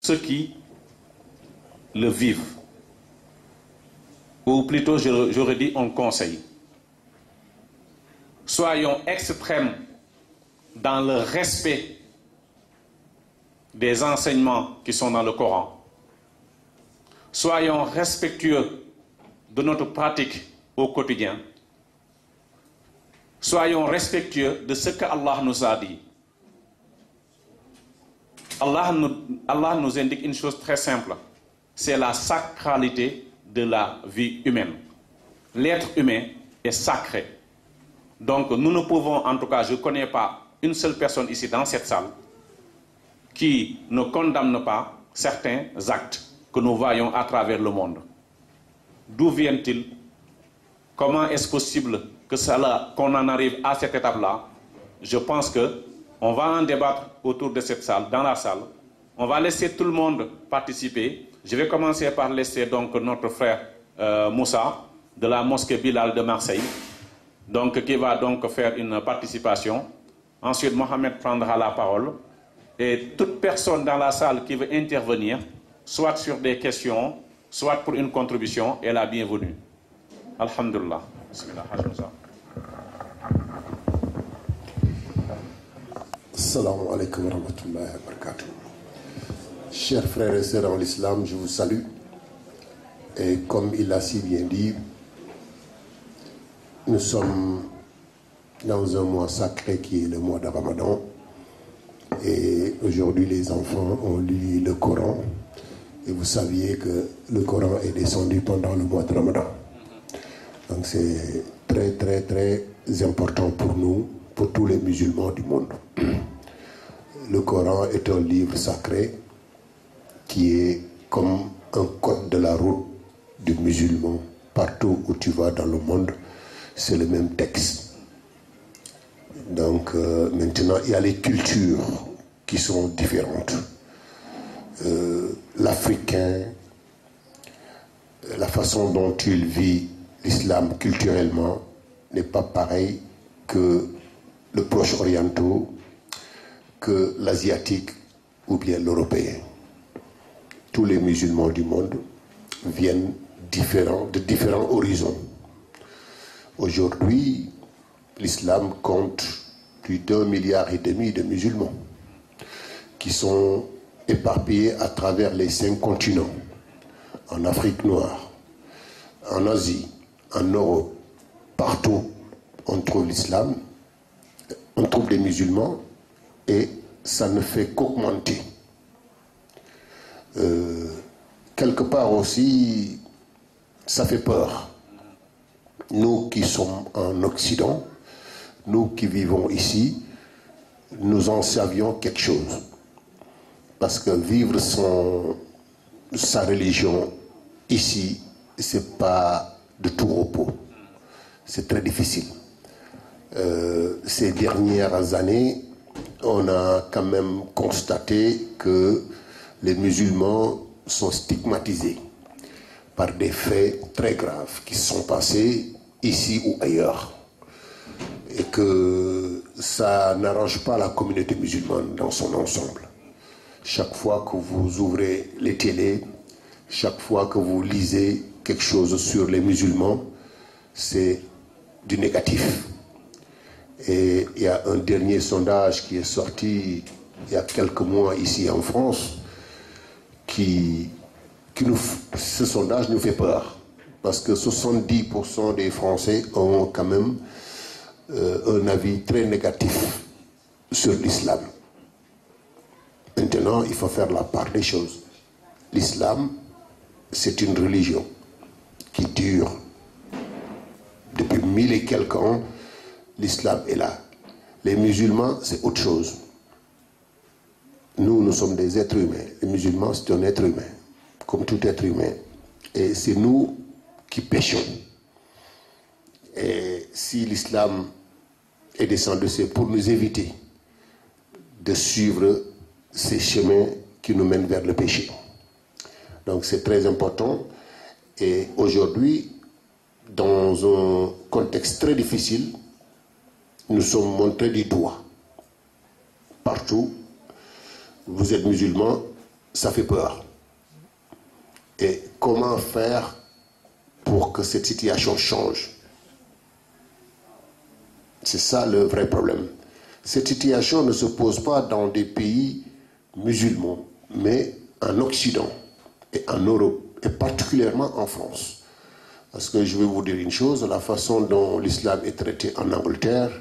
ceux qui le vivent. Ou plutôt, j'aurais dit un conseil. Soyons extrêmes dans le respect des enseignements qui sont dans le Coran. Soyons respectueux de notre pratique au quotidien. Soyons respectueux de ce que Allah nous a dit. Allah nous indique une chose très simple. C'est la sacralité de la vie humaine. L'être humain est sacré. Donc nous ne pouvons, en tout cas, je ne connais pas une seule personne ici dans cette salle qui ne condamne pas certains actes que nous voyons à travers le monde. D'où viennent-ils? Comment est-ce possible qu'on en arrive à cette étape-là? Je pense qu'on va en débattre autour de cette salle, dans la salle. On va laisser tout le monde participer. Je vais commencer par laisser donc notre frère Moussa de la mosquée Bilal de Marseille, donc, qui va donc faire une participation. Ensuite, Mohamed prendra la parole. Et toute personne dans la salle qui veut intervenir, soit sur des questions, soit pour une contribution, est la bienvenue. Alhamdulillah. Bismillah. Assalamu alaikum wa rahmatullahi wa barakatuh. Chers frères et sœurs en l'islam, je vous salue. Et comme il l'a si bien dit, nous sommes dans un mois sacré qui est le mois de Ramadan. Et aujourd'hui, les enfants ont lu le Coran. Et vous saviez que le Coran est descendu pendant le mois de Ramadan. Donc c'est très, très, très important pour nous, pour tous les musulmans du monde. Le Coran est un livre sacré qui est comme un code de la route du musulman. Partout où tu vas dans le monde, c'est le même texte. Donc maintenant, il y a les cultures qui sont différentes. L'Africain, la façon dont il vit l'islam culturellement n'est pas pareil que le Proche oriental, que l'asiatique ou bien l'européen. Tous les musulmans du monde viennent de différents horizons. Aujourd'hui, l'islam compte plus d'1,5 milliard de musulmans qui sont éparpillés à travers les 5 continents, en Afrique noire, en Asie, en Europe, partout on trouve l'islam, on trouve des musulmans et ça ne fait qu'augmenter. Quelque part aussi, ça fait peur. Nous qui sommes en Occident, nous qui vivons ici, nous en savions quelque chose. Parce que vivre sa religion ici, c'est pas de tout repos. C'est très difficile. Ces dernières années, on a quand même constaté que les musulmans sont stigmatisés par des faits très graves qui sont passés ici ou ailleurs. Et que ça n'arrange pas la communauté musulmane dans son ensemble. Chaque fois que vous ouvrez les télés, chaque fois que vous lisez quelque chose sur les musulmans, c'est du négatif. Et il y a un dernier sondage qui est sorti il y a quelques mois ici en France, ce sondage nous fait peur. Parce que 70% des Français ont quand même un avis très négatif sur l'islam. Maintenant, il faut faire la part des choses. L'islam, c'est une religion qui dure depuis 1000 et quelques ans. L'islam est là. Les musulmans, c'est autre chose. Nous sommes des êtres humains. Les musulmans, c'est un être humain, comme tout être humain. Et c'est nous qui péchons. Et si l'islam est descendu, c'est pour nous éviter de suivre ces chemins qui nous mènent vers le péché. Donc c'est très important. Et aujourd'hui, dans un contexte très difficile, nous sommes montrés du doigt. Partout, vous êtes musulman, ça fait peur. Et comment faire pour que cette situation change? C'est ça le vrai problème. Cette situation ne se pose pas dans des pays musulmans, mais en Occident et en Europe, et particulièrement en France. Parce que je vais vous dire une chose, la façon dont l'islam est traité en Angleterre,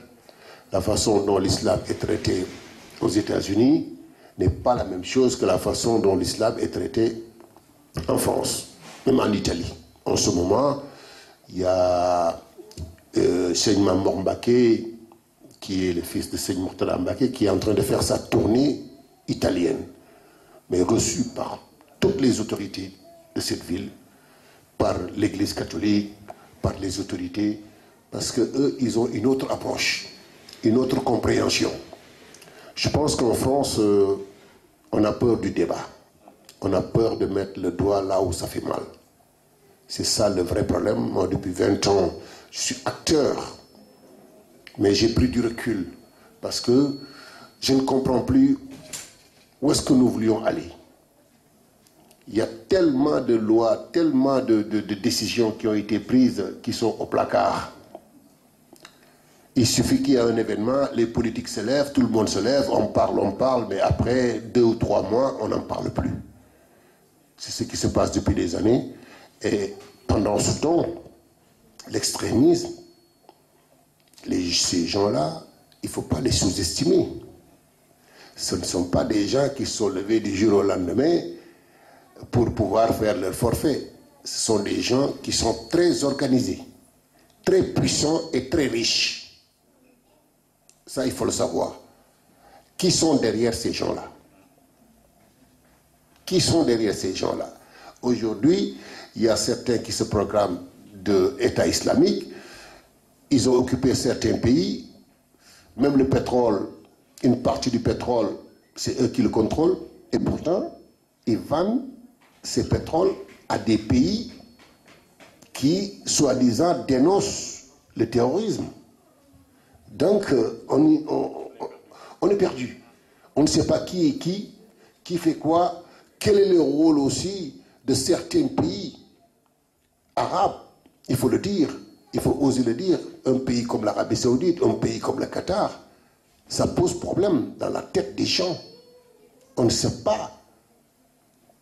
la façon dont l'islam est traité aux États-Unis, n'est pas la même chose que la façon dont l'islam est traité en France, même en Italie. En ce moment, il y a Seigne Mamor Mbaké, qui est le fils de Seigne Murtada Mbaké, qui est en train de faire sa tournée italienne, mais reçu par toutes les autorités de cette ville, par l'Église catholique, par les autorités, parce qu'eux, ils ont une autre approche, une autre compréhension. Je pense qu'en France, on a peur du débat. On a peur de mettre le doigt là où ça fait mal. C'est ça le vrai problème. Moi, depuis 20 ans, je suis acteur, mais j'ai pris du recul parce que je ne comprends plus où est-ce que nous voulions aller. Il y a tellement de lois, tellement de décisions qui ont été prises, qui sont au placard. Il suffit qu'il y ait un événement, les politiques se lèvent, tout le monde se lève, on parle, mais après 2 ou 3 mois, on n'en parle plus. C'est ce qui se passe depuis des années. Et pendant ce temps, l'extrémisme, ces gens-là, il ne faut pas les sous-estimer. Ce ne sont pas des gens qui se sont levés du jour au lendemain pour pouvoir faire leur forfait. Ce sont des gens qui sont très organisés, très puissants et très riches. Ça, il faut le savoir. Qui sont derrière ces gens-là? Qui sont derrière ces gens-là? Aujourd'hui, il y a certains qui se programment d'État islamique. Ils ont occupé certains pays. Même le pétrole, une partie du pétrole, c'est eux qui le contrôlent. Et pourtant, ils vendent ces pétroles à des pays qui, soi-disant, dénoncent le terrorisme. Donc, on est perdu. On ne sait pas qui est qui fait quoi, quel est le rôle aussi de certains pays arabes. Il faut le dire, il faut oser le dire. Un pays comme l'Arabie Saoudite, un pays comme le Qatar, ça pose problème dans la tête des gens. On ne sait pas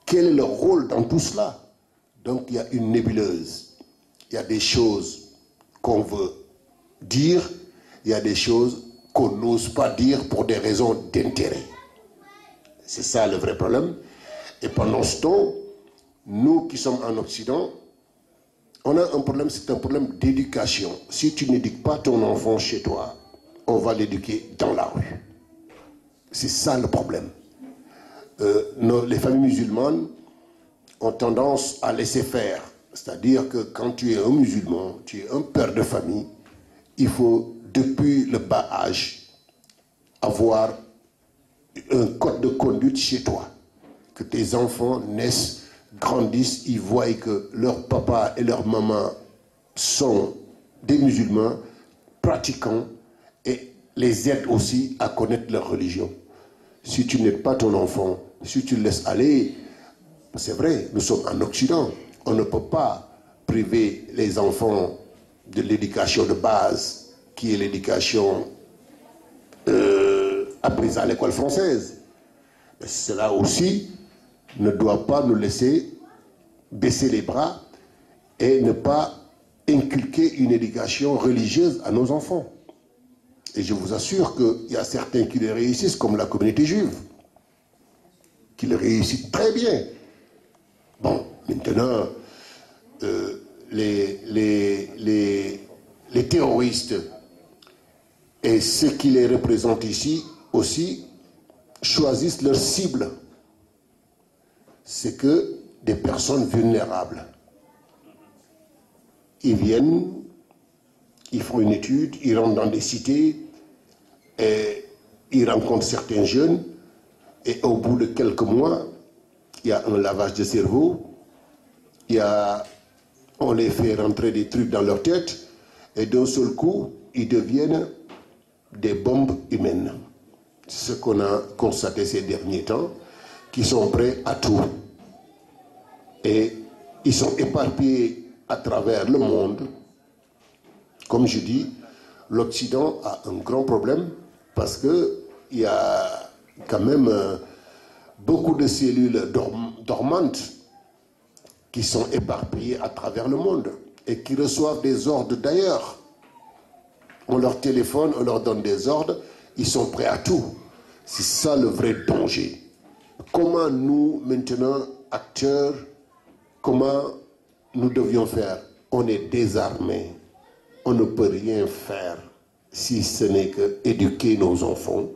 quel est leur rôle dans tout cela. Donc il y a une nébuleuse. Il y a des choses qu'on veut dire, il y a des choses qu'on n'ose pas dire pour des raisons d'intérêt. C'est ça le vrai problème. Et pendant ce temps, nous qui sommes en Occident, on a un problème, c'est un problème d'éducation. Si tu n'éduques pas ton enfant chez toi, on va l'éduquer dans la rue. C'est ça le problème. Les familles musulmanes ont tendance à laisser faire. C'est-à-dire que quand tu es un musulman, tu es un père de famille, il faut, depuis le bas âge, avoir un code de conduite chez toi. Que tes enfants naissent, grandissent, ils voient que leur papa et leur maman sont des musulmans pratiquants et les aident aussi à connaître leur religion. Si tu n'aides pas ton enfant, si tu le laisses aller, c'est vrai, nous sommes en Occident, on ne peut pas priver les enfants de l'éducation de base, qui est l'éducation apprise à l'école française. Mais cela aussi ne doit pas nous laisser baisser les bras et ne pas inculquer une éducation religieuse à nos enfants. Et je vous assure qu'il y a certains qui le réussissent, comme la communauté juive, qui le réussissent très bien. Bon, maintenant, les terroristes et ceux qui les représentent ici aussi choisissent leur cible. C'est que des personnes vulnérables. Ils viennent, ils font une étude, ils rentrent dans des cités, et ils rencontrent certains jeunes, et au bout de quelques mois, il y a un lavage de cerveau, on les fait rentrer des trucs dans leur tête, et d'un seul coup, ils deviennent des bombes humaines. C'est ce qu'on a constaté ces derniers temps, qui sont prêts à tout. Et ils sont éparpillés à travers le monde. Comme je dis, l'Occident a un grand problème parce qu'il y a quand même beaucoup de cellules dormantes qui sont éparpillées à travers le monde et qui reçoivent des ordres d'ailleurs. On leur téléphone, on leur donne des ordres, ils sont prêts à tout. C'est ça le vrai danger. Comment nous, maintenant, acteurs, comment nous devions faire? On est désarmés. On ne peut rien faire si ce n'est que éduquer nos enfants,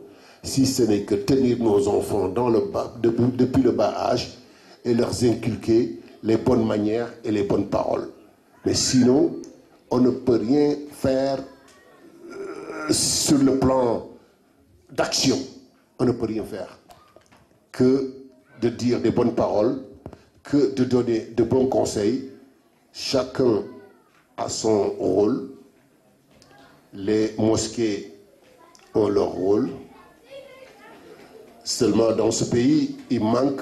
si ce n'est que tenir nos enfants depuis le bas âge et leur inculquer les bonnes manières et les bonnes paroles. Mais sinon, on ne peut rien faire sur le plan d'action. On ne peut rien faire que de dire des bonnes paroles, que de donner de bons conseils. Chacun a son rôle. Les mosquées ont leur rôle. Seulement dans ce pays, il manque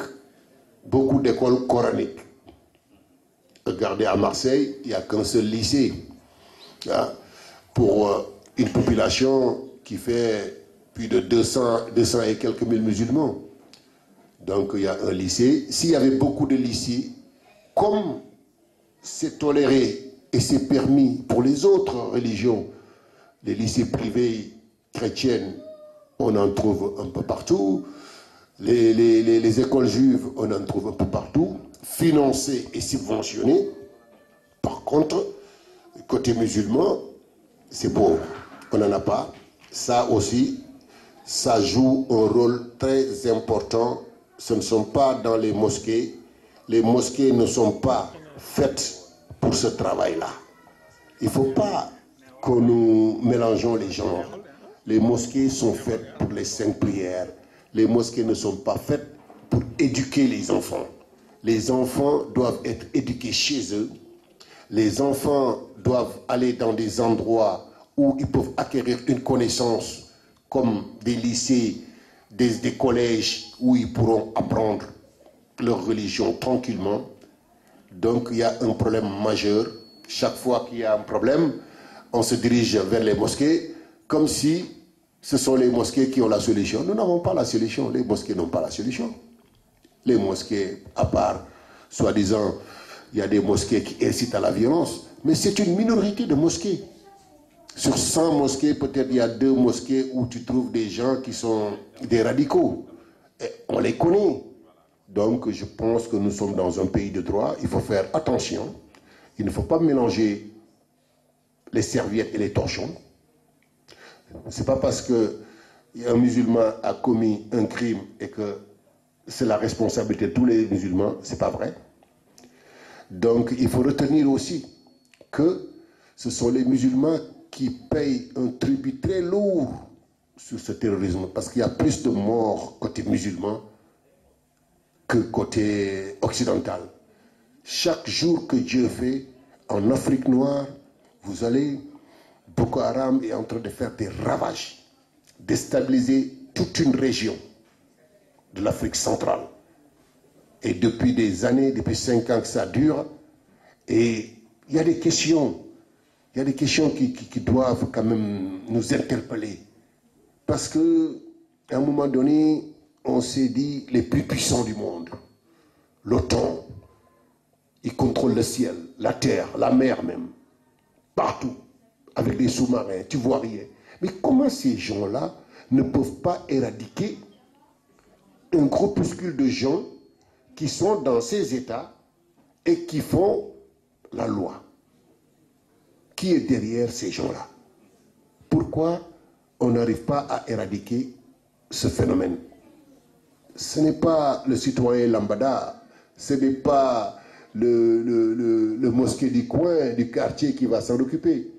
beaucoup d'écoles coraniques. Regardez à Marseille, il n'y a qu'un seul lycée. Pour une population qui fait plus de 200 et quelques mille musulmans. Donc il y a un lycée. S'il y avait beaucoup de lycées, comme c'est toléré et c'est permis pour les autres religions, les lycées privés chrétiennes, on en trouve un peu partout. Les écoles juives, on en trouve un peu partout, financées et subventionnées. Par contre, côté musulman, c'est pauvre. On n'en a pas. Ça aussi, ça joue un rôle très important. Ce ne sont pas dans les mosquées. Les mosquées ne sont pas faites pour ce travail-là. Il ne faut pas que nous mélangeons les genres. Les mosquées sont faites pour les 5 prières. Les mosquées ne sont pas faites pour éduquer les enfants. Les enfants doivent être éduqués chez eux. Les enfants doivent aller dans des endroits où ils peuvent acquérir une connaissance, comme des lycées, des collèges, où ils pourront apprendre leur religion tranquillement. Donc il y a un problème majeur. Chaque fois qu'il y a un problème, on se dirige vers les mosquées, comme si ce sont les mosquées qui ont la solution. Nous n'avons pas la solution. Les mosquées n'ont pas la solution. Les mosquées, à part, soi-disant, il y a des mosquées qui incitent à la violence, mais c'est une minorité de mosquées. Sur 100 mosquées, peut-être il y a 2 mosquées où tu trouves des gens qui sont des radicaux. Et on les connaît. Donc je pense que nous sommes dans un pays de droit. Il faut faire attention. Il ne faut pas mélanger les serviettes et les torchons. Ce n'est pas parce qu'un musulman a commis un crime et que c'est la responsabilité de tous les musulmans. Ce n'est pas vrai. Donc il faut retenir aussi que ce sont les musulmans qui payent un tribut très lourd sur ce terrorisme, parce qu'il y a plus de morts côté musulman que côté occidental. Chaque jour que Dieu fait en Afrique noire, vous allez, Boko Haram est en train de faire des ravages, déstabiliser toute une région de l'Afrique centrale. Et depuis des années, depuis 5 ans que ça dure, et il y a des questions. Il y a des questions qui doivent quand même nous interpeller. Parce qu'à un moment donné, on s'est dit les plus puissants du monde, l'OTAN, ils contrôlent le ciel, la terre, la mer même, partout, avec des sous-marins, tu vois rien. Mais comment ces gens-là ne peuvent pas éradiquer un groupuscule de gens qui sont dans ces États et qui font la loi? Qui est derrière ces gens-là? Pourquoi on n'arrive pas à éradiquer ce phénomène? Ce n'est pas le citoyen lambda, ce n'est pas le mosquée du coin, du quartier qui va s'en occuper.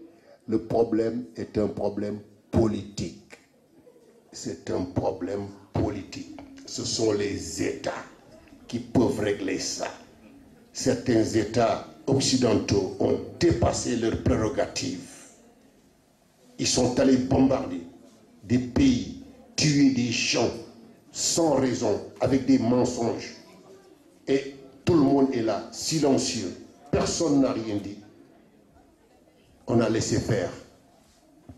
Le problème est un problème politique. C'est un problème politique. Ce sont les États qui peuvent régler ça. Certains États occidentaux ont dépassé leurs prérogatives. Ils sont allés bombarder des pays, tuer des gens sans raison, avec des mensonges. Et tout le monde est là, silencieux. Personne n'a rien dit. On a laissé faire.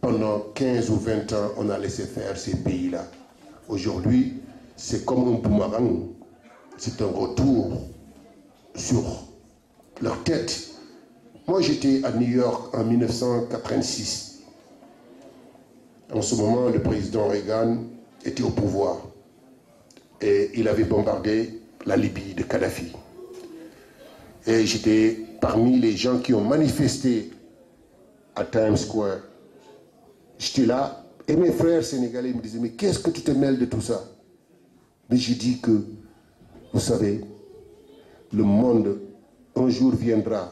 Pendant 15 ou 20 ans, on a laissé faire ces pays-là. Aujourd'hui, c'est comme un boomerang. C'est un retour sur leur tête. Moi, j'étais à New York en 1986. En ce moment, le président Reagan était au pouvoir. Et il avait bombardé la Libye de Kadhafi. Et j'étais parmi les gens qui ont manifesté à Times Square. J'étais là, et mes frères sénégalais me disaient, mais qu'est-ce que tu te mêles de tout ça? Mais j'ai dit que, vous savez, le monde, un jour viendra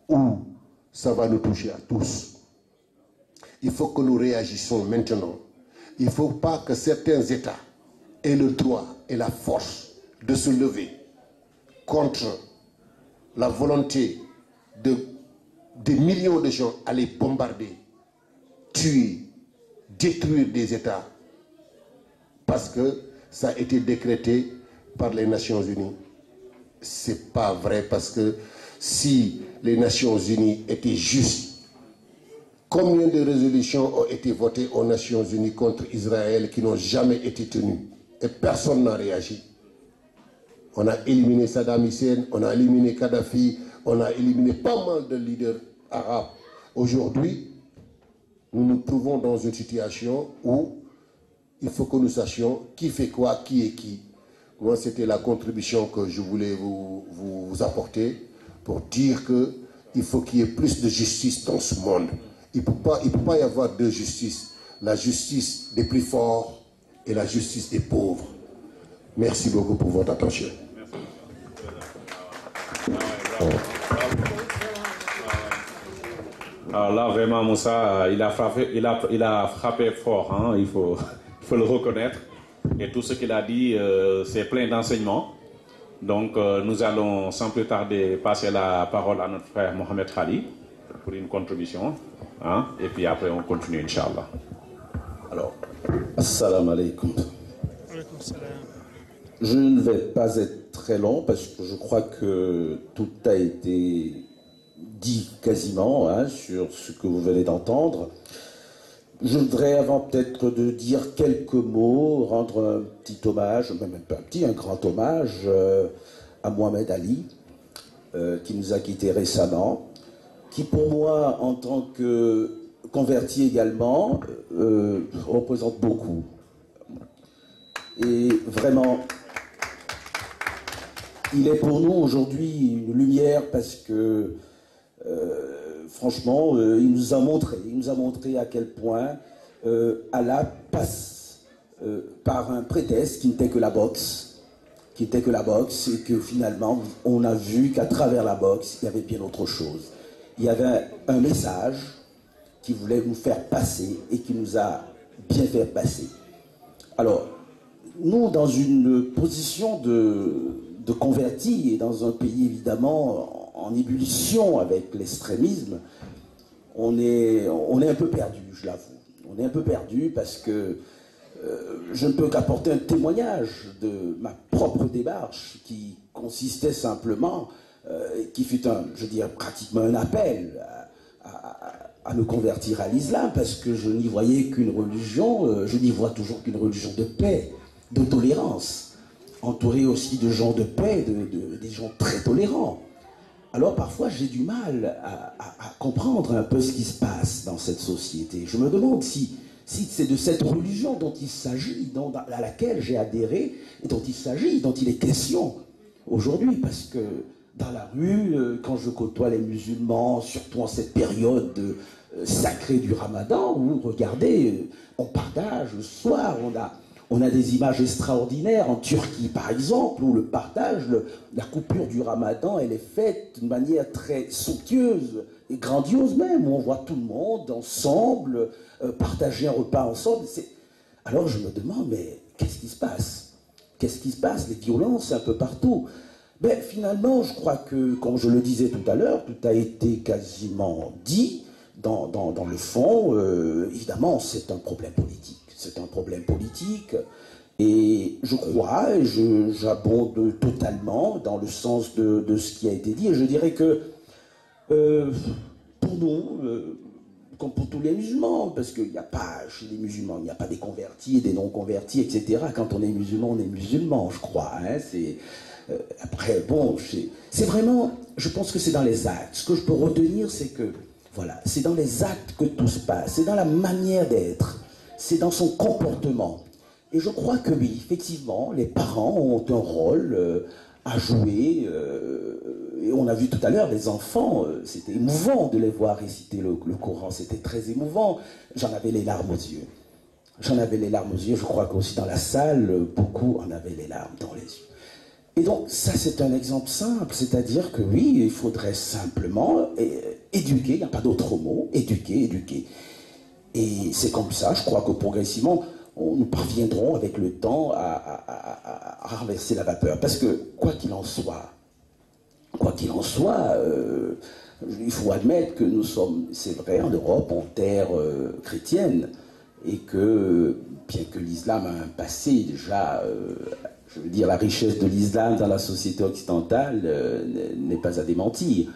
où ça va nous toucher à tous. Il faut que nous réagissions maintenant. Il ne faut pas que certains États aient le droit et la force de se lever contre la volonté des millions de gens à les bombarder, tuer, détruire des États, parce que ça a été décrété par les Nations Unies. C'est pas vrai, parce que si les Nations Unies étaient justes, combien de résolutions ont été votées aux Nations Unies contre Israël qui n'ont jamais été tenues? Et personne n'a réagi. On a éliminé Saddam Hussein, on a éliminé Kadhafi, on a éliminé pas mal de leaders arabes. Aujourd'hui, nous nous trouvons dans une situation où il faut que nous sachions qui fait quoi, qui est qui. Moi, c'était la contribution que je voulais vous apporter pour dire qu'il faut qu'il y ait plus de justice dans ce monde. Il ne peut pas y avoir deux justices. La justice des plus forts et la justice des pauvres. Merci beaucoup pour votre attention. Alors là, vraiment, Moussa, il a frappé fort, hein, il faut le reconnaître. Et tout ce qu'il a dit, c'est plein d'enseignements. Donc, nous allons sans plus tarder passer la parole à notre frère Mohamed Khali pour une contribution. Hein, et puis après, on continue, Inch'Allah. Alors, assalamu alaikum. Je ne vais pas être très long parce que je crois que tout a été dit quasiment, hein, sur ce que vous venez d'entendre. Je voudrais, avant peut-être de dire quelques mots, rendre un petit hommage, même pas un petit, un grand hommage à Mohamed Ali, qui nous a quittés récemment, qui pour moi, en tant que converti également, représente beaucoup. Et vraiment, il est pour nous aujourd'hui une lumière parce que franchement, il nous a montré à quel point Allah passe par un prétexte qui n'était que la boxe, et que finalement, on a vu qu'à travers la boxe, il y avait bien autre chose. Il y avait un message qui voulait nous faire passer et qui nous a bien fait passer. Alors, nous, dans une position de convertis et dans un pays évidemment en ébullition avec l'extrémisme, on est un peu perdu, je l'avoue. On est un peu perdu parce que je ne peux qu'apporter un témoignage de ma propre démarche qui consistait simplement, qui fut pratiquement un appel à me convertir à l'islam parce que je n'y voyais qu'une religion, je n'y vois toujours qu'une religion de paix, de tolérance, entourée aussi de gens de paix, des gens très tolérants. Alors parfois j'ai du mal à comprendre un peu ce qui se passe dans cette société. Je me demande si c'est de cette religion dont il s'agit, à laquelle j'ai adhéré, et dont il est question aujourd'hui, parce que dans la rue, quand je côtoie les musulmans, surtout en cette période sacrée du Ramadan, où, regardez, on partage le soir, on a des images extraordinaires en Turquie, par exemple, où le partage, la coupure du Ramadan, elle est faite d'une manière très somptueuse et grandiose même, où on voit tout le monde ensemble, partager un repas ensemble. Alors je me demande, mais qu'est-ce qui se passe? Qu'est-ce qui se passe? Les violences un peu partout. Ben, finalement, je crois que, comme je le disais tout à l'heure, tout a été quasiment dit dans le fond. Évidemment, c'est un problème politique. C'est un problème politique. Et je crois, et j'abonde totalement dans le sens de ce qui a été dit, et je dirais que pour nous, comme pour tous les musulmans, parce qu'il n'y a pas, chez les musulmans, il n'y a pas des convertis et des non-convertis, etc. Quand on est musulman, je crois. Hein, après, bon, c'est vraiment, je pense que c'est dans les actes. Ce que je peux retenir, c'est que, voilà, c'est dans les actes que tout se passe, c'est dans la manière d'être, c'est dans son comportement. Et je crois que oui, effectivement, les parents ont un rôle à jouer. Et on a vu tout à l'heure, les enfants, c'était émouvant de les voir réciter le Coran, c'était très émouvant. J'en avais les larmes aux yeux. Je crois qu'aussi dans la salle, beaucoup en avaient les larmes dans les yeux. Et donc, ça, c'est un exemple simple, c'est-à-dire que oui, il faudrait simplement éduquer, il n'y a pas d'autre mot, éduquer. Et c'est comme ça, je crois que progressivement, nous parviendrons avec le temps à renverser la vapeur. Parce que, quoi qu'il en soit, il faut admettre que nous sommes, c'est vrai, en Europe, en terre chrétienne, et que, bien que l'islam a un passé déjà, je veux dire, la richesse de l'islam dans la société occidentale n'est pas à démentir.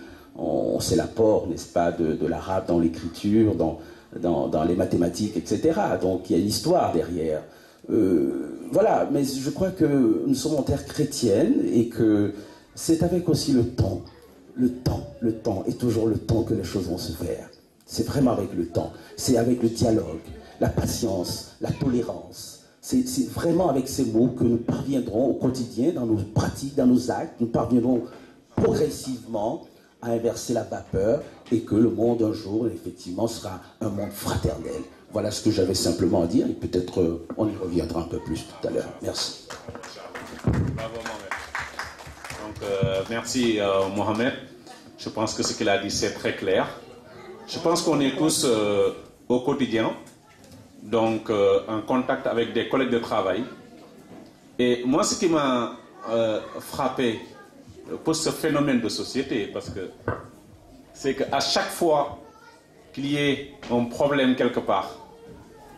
C'est l'apport, n'est-ce pas, de l'arabe dans l'écriture, dans les mathématiques, etc. Donc il y a l'histoire derrière. Voilà, mais je crois que nous sommes en terre chrétienne et que c'est avec aussi le temps, et toujours le temps que les choses vont se faire. C'est vraiment avec le temps, c'est avec le dialogue, la patience, la tolérance. C'est vraiment avec ces mots que nous parviendrons au quotidien, dans nos pratiques, dans nos actes, nous parviendrons progressivement à inverser la vapeur et que le monde un jour, effectivement, sera un monde fraternel. Voilà ce que j'avais simplement à dire et peut-être on y reviendra un peu plus tout à l'heure. Merci. Bravo, Mohamed. Donc, merci, Mohamed. Je pense que ce qu'il a dit, c'est très clair. Je pense qu'on est tous au quotidien, donc en contact avec des collègues de travail. Et moi, ce qui m'a frappé pour ce phénomène de société, parce que c'est qu'à chaque fois qu'il y ait un problème quelque part,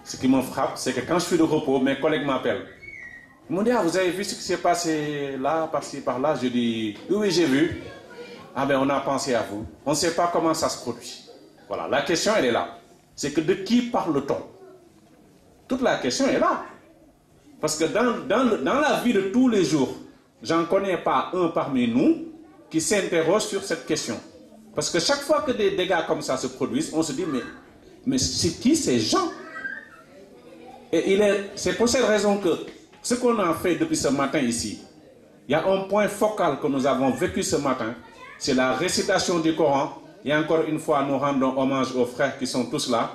ce qui me frappe, c'est que quand je suis de repos, mes collègues m'appellent. Ils m'ont dit, ah, vous avez vu ce qui s'est passé là, par-ci, par-là? Je dis, oui, j'ai vu. Ah ben, on a pensé à vous. On ne sait pas comment ça se produit. Voilà, la question, elle est là. C'est que de qui parle-t-on? Toute la question est là. Parce que dans la vie de tous les jours, j'en connais pas un parmi nous qui s'interroge sur cette question. Parce que chaque fois que des dégâts comme ça se produisent, on se dit, mais c'est qui ces gens? Et c'est pour cette raison que ce qu'on a fait depuis ce matin ici, il y a un point focal que nous avons vécu ce matin, c'est la récitation du Coran. Et encore une fois, nous rendons hommage aux frères qui sont tous là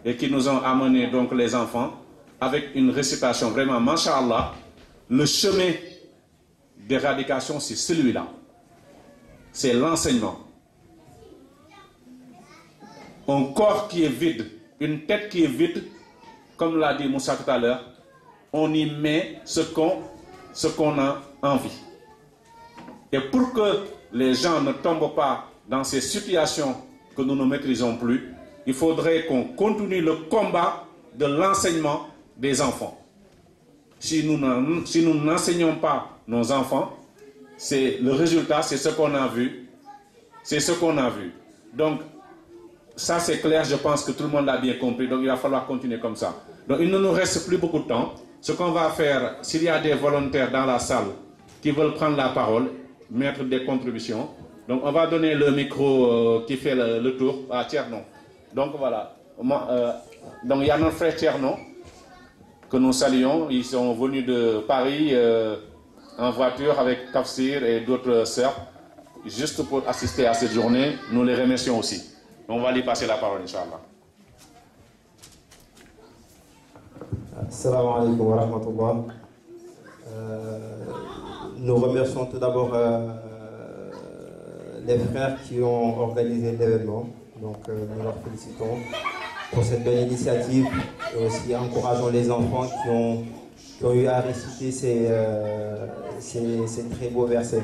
et qui nous ont amené donc les enfants avec une récitation vraiment, masha'Allah. Le chemin d'éradication, c'est celui-là. C'est l'enseignement. Un corps qui est vide, une tête qui est vide, comme l'a dit Moussa tout à l'heure, on y met ce qu'on a envie. Et pour que les gens ne tombent pas dans ces situations que nous ne maîtrisons plus, il faudrait qu'on continue le combat de l'enseignement des enfants. Si nous n'enseignons pas nos enfants, le résultat, c'est ce qu'on a vu. C'est ce qu'on a vu. Donc, ça c'est clair, je pense que tout le monde l'a bien compris, donc il va falloir continuer comme ça. Donc il ne nous reste plus beaucoup de temps. Ce qu'on va faire, s'il y a des volontaires dans la salle qui veulent prendre la parole, mettre des contributions, donc on va donner le micro qui fait le tour à Tiernon. Donc voilà, donc il y a notre frère Tiernon que nous saluons, ils sont venus de Paris en voiture avec Tafsir et d'autres sœurs, juste pour assister à cette journée, nous les remercions aussi. On va lui passer la parole, Inch'Allah. Assalamu alaikum wa rahmatullah. Nous remercions tout d'abord les frères qui ont organisé l'événement. Donc nous leur félicitons pour cette belle initiative et aussi encourageons les enfants qui ont eu à réciter ces très beaux versets.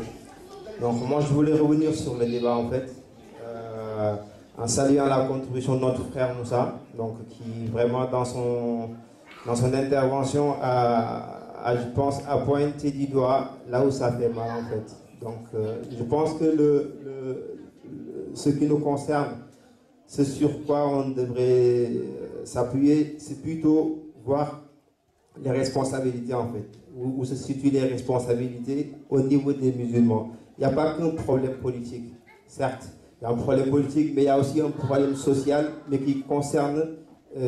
Donc moi je voulais revenir sur le débat en fait. En saluant la contribution de notre frère Moussa, donc qui vraiment dans son intervention a je pense, à pointer du doigt là où ça fait mal en fait. Donc je pense que ce qui nous concerne, ce sur quoi on devrait s'appuyer, c'est plutôt voir les responsabilités en fait, où se situent les responsabilités au niveau des musulmans. Il n'y a pas qu'un problème politique, certes, il y a un problème politique, mais il y a aussi un problème social, mais qui concerne,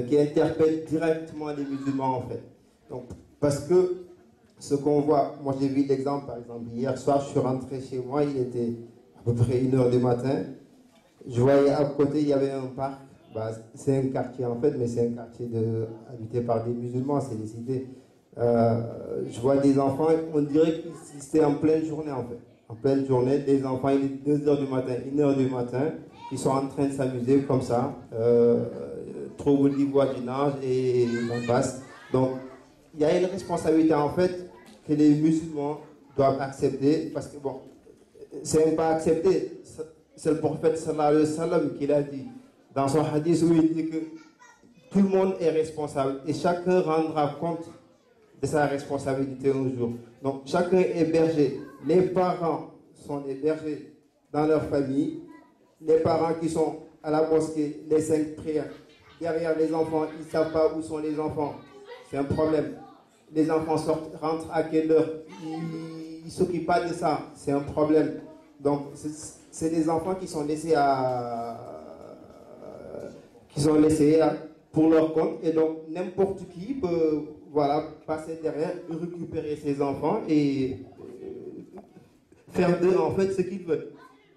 qui interpelle directement les musulmans en fait. Donc, parce que ce qu'on voit, moi j'ai vu l'exemple par exemple, hier soir je suis rentré chez moi, il était à peu près 1h du matin, je voyais à côté il y avait un parc. C'est un quartier en fait, mais c'est un quartier habité par des musulmans, c'est des cités. Je vois des enfants, on dirait que c'était en pleine journée en fait. En pleine journée, des enfants, il est 2h du matin, 1h du matin, ils sont en train de s'amuser comme ça, trouble du voisinage et j'en passe. Donc, il y a une responsabilité en fait que les musulmans doivent accepter, parce que bon, c'est pas accepter, c'est le prophète sallallahu alayhi wa sallam qui l'a dit. Dans son hadith où il dit que tout le monde est responsable et chacun rendra compte de sa responsabilité un jour. Donc chacun est berger. Les parents sont des bergers dans leur famille. Les parents qui sont à la mosquée, les 5 prières, derrière les enfants, ils ne savent pas où sont les enfants. C'est un problème. Les enfants rentrent à quelle heure? Ils ne s'occupent pas de ça. C'est un problème. Donc c'est des enfants qui sont laissés pour leur compte, et donc n'importe qui peut passer derrière, récupérer ses enfants et faire d'eux en fait ce qu'ils veulent.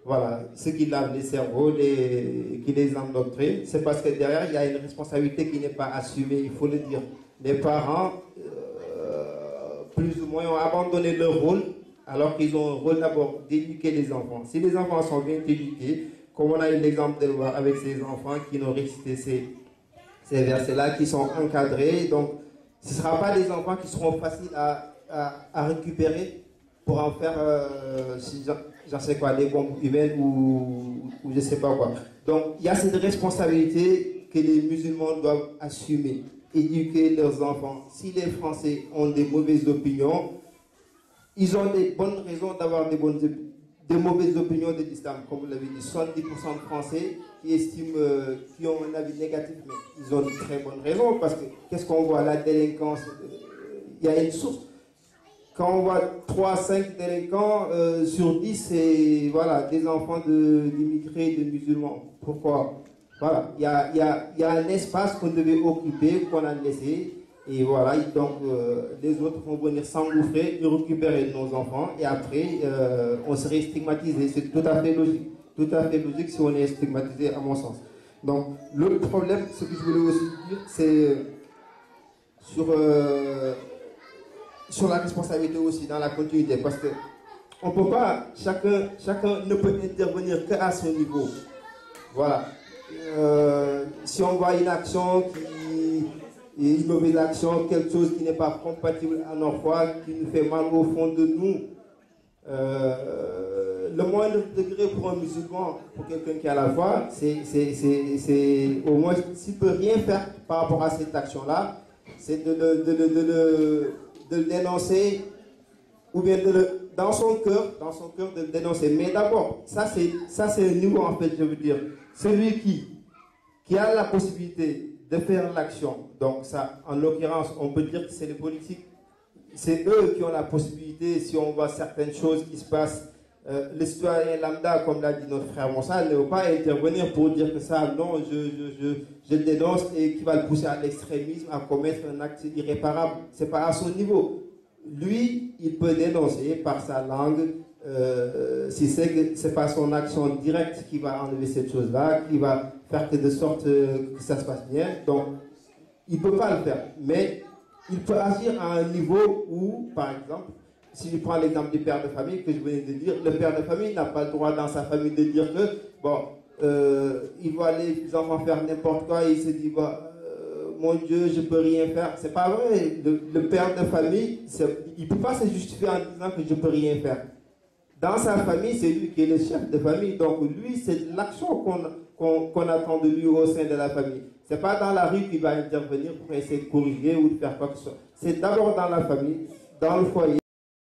Voilà, ceux qui lavent les cerveaux, qui les endoctrinent, c'est parce que derrière il y a une responsabilité qui n'est pas assumée, il faut le dire. Les parents, plus ou moins, ont abandonné leur rôle, alors qu'ils ont un rôle d'abord d'éduquer les enfants. Si les enfants sont bien éduqués, comme on a eu l'exemple de le voir avec ces enfants qui n'ont récité ces versets-là, qui sont encadrés, donc ce ne sera pas des enfants qui seront faciles à récupérer pour en faire, j'en sais quoi, des bombes humaines ou je ne sais pas quoi. Donc il y a cette responsabilité que les musulmans doivent assumer, éduquer leurs enfants. Si les Français ont des mauvaises opinions, ils ont des bonnes raisons d'avoir des mauvaises opinions de l'islam, comme vous l'avez dit. 70% de Français qui ont un avis négatif, mais ils ont de très bonnes raisons, parce que qu'est-ce qu'on voit? La délinquance, il y a une source. Quand on voit 3-5 délinquants sur 10, c'est des enfants d'immigrés, de musulmans. Pourquoi? Voilà, il y a un espace qu'on devait occuper, qu'on a laissé. Et voilà, donc les autres vont venir s'engouffrer et récupérer nos enfants, et après on serait stigmatisé. C'est tout à fait logique. Tout à fait logique si on est stigmatisé, à mon sens. Donc le problème, ce que je voulais aussi dire, c'est sur la responsabilité aussi, dans la continuité, parce que on peut pas, chacun ne peut intervenir qu'à son niveau. Voilà. Si on voit une action une mauvaise action, quelque chose qui n'est pas compatible à nos foi, qui nous fait mal au fond de nous, le moindre degré pour un musulman, pour quelqu'un qui a la foi, c'est au moins, s'il ne peut rien faire par rapport à cette action-là, c'est de le dénoncer, ou bien dans son cœur de le dénoncer. Mais d'abord, ça c'est un niveau en fait, je veux dire. Celui qui a la possibilité de faire l'action, donc ça, en l'occurrence, on peut dire que c'est les politiques, c'est eux qui ont la possibilité, si on voit certaines choses qui se passent, le citoyen lambda, comme l'a dit notre frère Moussa, ne veut pas intervenir pour dire que ça, non, je le dénonce, et qui va le pousser à l'extrémisme, à commettre un acte irréparable. C'est pas à son niveau. Lui, il peut dénoncer par sa langue, si c'est que c'est pas son action directe qui va enlever cette chose-là, qui va faire de sorte que ça se passe bien. Donc, il ne peut pas le faire. Mais il peut agir à un niveau où, par exemple, si je prends l'exemple du père de famille que je venais de dire, le père de famille n'a pas le droit dans sa famille de dire que, bon, il voit les enfants faire n'importe quoi et il se dit, bon, mon Dieu, je ne peux rien faire. C'est pas vrai. Le père de famille, il ne peut pas se justifier en disant que je ne peux rien faire. Dans sa famille, c'est lui qui est le chef de famille. Donc lui, c'est l'action qu'on attend de lui au sein de la famille. Ce n'est pas dans la rue qu'il va intervenir pour essayer de corriger ou de faire quoi que ce soit. C'est d'abord dans la famille. dans le foyer.